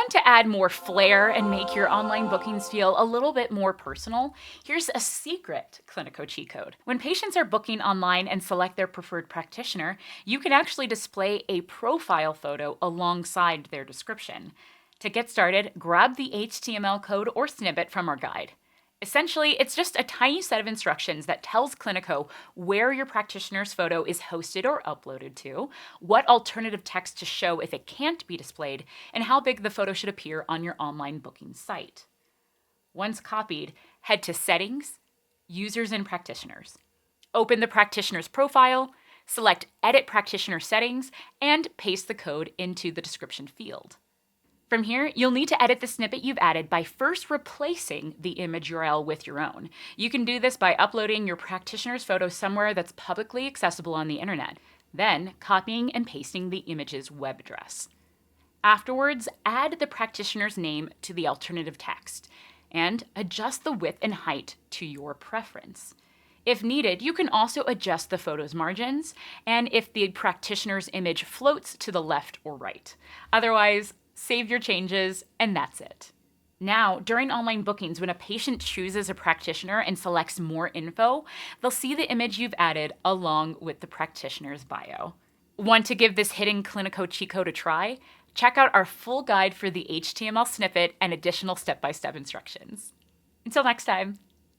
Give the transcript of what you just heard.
Want to add more flair and make your online bookings feel a little bit more personal? Here's a secret Cliniko cheat code. When patients are booking online and select their preferred practitioner, you can actually display a profile photo alongside their description. To get started, grab the HTML code or snippet from our guide. Essentially, it's just a tiny set of instructions that tells Cliniko where your practitioner's photo is hosted or uploaded to, what alternative text to show if it can't be displayed, and how big the photo should appear on your online booking site. Once copied, head to Settings, Users and Practitioners. Open the practitioner's profile, select Edit Practitioner Settings, and paste the code into the description field. From here, you'll need to edit the snippet you've added by first replacing the image URL with your own. You can do this by uploading your practitioner's photo somewhere that's publicly accessible on the internet, then copying and pasting the image's web address. Afterwards, add the practitioner's name to the alternative text, and adjust the width and height to your preference. If needed, you can also adjust the photo's margins, and if the practitioner's image floats to the left or right. Otherwise, save your changes, and that's it. Now, during online bookings, when a patient chooses a practitioner and selects more info, they'll see the image you've added along with the practitioner's bio. Want to give this hidden Cliniko cheat code a try? Check out our full guide for the HTML snippet and additional step-by-step instructions. Until next time.